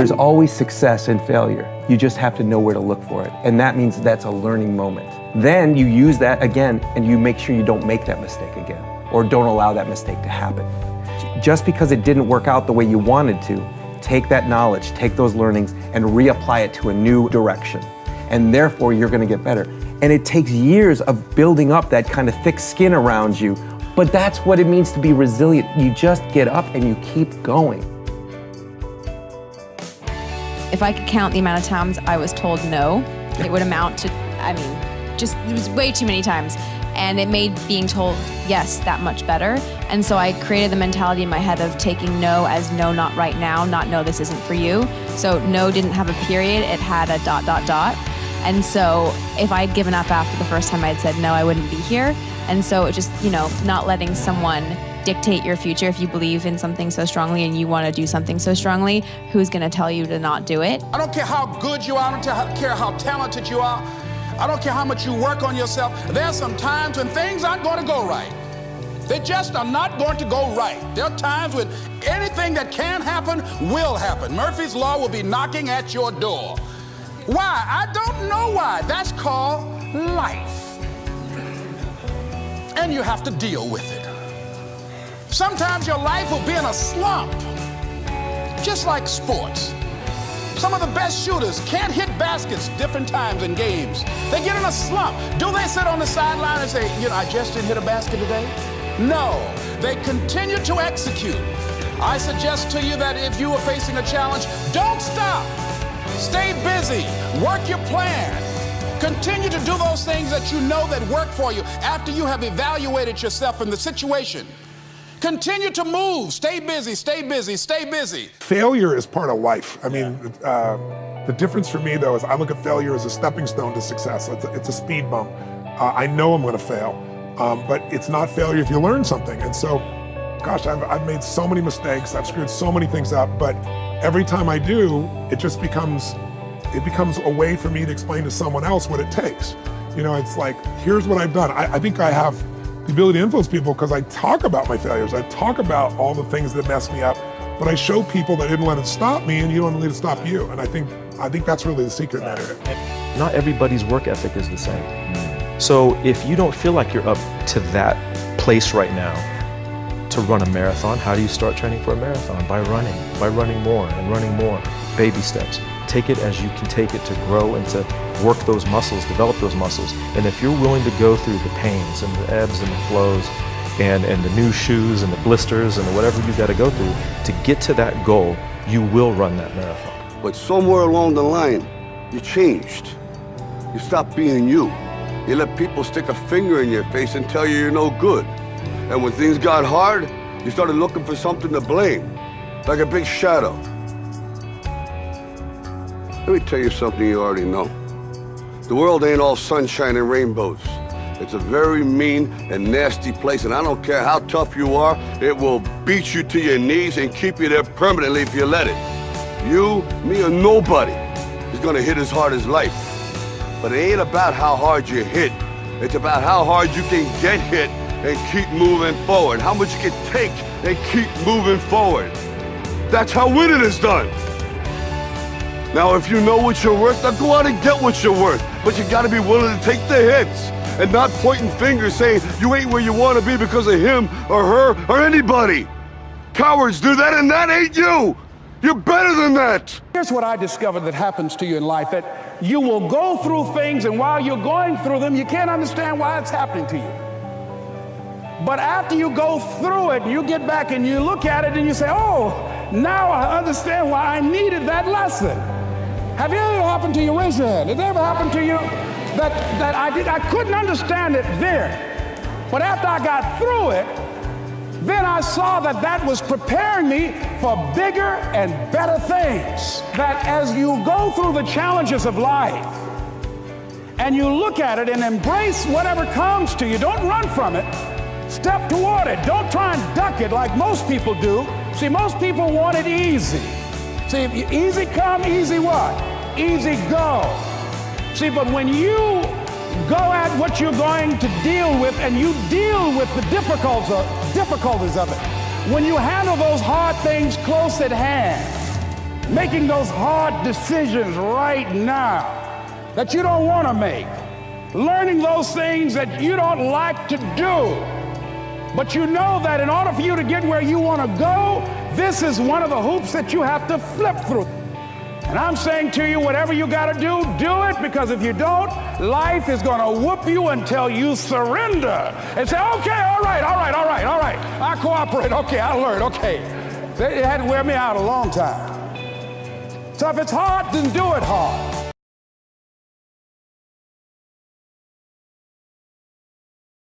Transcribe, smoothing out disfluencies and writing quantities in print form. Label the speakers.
Speaker 1: There's always success in failure. You just have to know where to look for it. And that means that's a learning moment. Then you use that again and you make sure you don't make that mistake again or don't allow that mistake to happen. Just because it didn't work out the way you wanted to, take that knowledge, take those learnings and reapply it to a new direction. And therefore you're gonna get better. And it takes years of building up that kind of thick skin around you, but that's what it means to be resilient. You just get up and you keep going.
Speaker 2: If I could count the amount of times I was told no, it would amount to, it was way too many times. And it made being told yes that much better. And so I created the mentality in my head of taking no as no, not right now, not no, this isn't for you. So no didn't have a period, it had a ... And so if I'd given up after the first time I'd said no, I wouldn't be here. And so it just, not letting someone dictate your future. If you believe in something so strongly and you want to do something so strongly, who's going to tell you to not do it?
Speaker 3: I don't care how good you are, I don't care how talented you are, I don't care how much you work on yourself. There's some times when things aren't going to go right. They just are not going to go right. There are times when anything that can happen will happen. Murphy's Law will be knocking at your door. Why? I don't know why. That's called life. And you have to deal with it. Sometimes your life will be in a slump, just like sports. Some of the best shooters can't hit baskets different times in games. They get in a slump. Do they sit on the sideline and say, I just didn't hit a basket today? No, they continue to execute. I suggest to you that if you are facing a challenge, don't stop. Stay busy, work your plan. Continue to do those things that you know that work for you after you have evaluated yourself in the situation. Continue to move, stay busy, stay busy, stay busy.
Speaker 4: Failure is part of life. The difference for me though is I look at failure as a stepping stone to success. It's a speed bump. I know I'm gonna fail, but it's not failure if you learn something. And so, gosh, I've made so many mistakes, I've screwed so many things up, but every time I do, it becomes a way for me to explain to someone else what it takes. It's like, here's what I've done. I think I have the ability to influence people because I talk about my failures. I talk about all the things that mess me up, but I show people that I didn't let it stop me and you don't let it stop you. And I think that's really the secret in that area.
Speaker 5: Not everybody's work ethic is the same. So if you don't feel like you're up to that place right now to run a marathon, how do you start training for a marathon? By running more and running more, baby steps. Take it as you can take it to grow and to work those muscles, develop those muscles. And if you're willing to go through the pains and the ebbs and the flows and the new shoes and the blisters and whatever you got to go through to get to that goal, you will run that marathon.
Speaker 6: But somewhere along the line, you changed. You stopped being you. You let people stick a finger in your face and tell you you're no good. And when things got hard, you started looking for something to blame, like a big shadow. Let me tell you something you already know. The world ain't all sunshine and rainbows. It's a very mean and nasty place, and I don't care how tough you are, it will beat you to your knees and keep you there permanently if you let it. You, me, or nobody is gonna hit as hard as life. But it ain't about how hard you hit. It's about how hard you can get hit and keep moving forward. How much you can take and keep moving forward. That's how winning is done. Now, if you know what you're worth, now go out and get what you're worth. But you gotta be willing to take the hits and not pointing fingers saying you ain't where you wanna be because of him or her or anybody. Cowards do that and that ain't you. You're better than that.
Speaker 3: Here's what I discovered that happens to you in life, that you will go through things and while you're going through them, you can't understand why it's happening to you. But after you go through it, you get back and you look at it and you say, oh, now I understand why I needed that lesson. Have you ever happened to you? Raise your hand. Has it ever happened to you that I couldn't understand it then, but after I got through it, then I saw that was preparing me for bigger and better things. That as you go through the challenges of life and you look at it and embrace whatever comes to you, don't run from it. Step toward it. Don't try and duck it like most people do. See, most people want it easy. See, easy come, easy what? Easy go. See, but when you go at what you're going to deal with and you deal with the difficulties of it, when you handle those hard things close at hand, Making those hard decisions right now that you don't want to make. Learning those things that you don't like to do. But you know that in order for you to get where you want to go, this is one of the hoops that you have to flip through. And I'm saying to you, whatever you got to do it, because if you don't, life is going to whoop you until you surrender and say, okay, all right, I cooperate, okay, I learned, okay. It had to wear me out a long time. So if it's hard, then do it hard.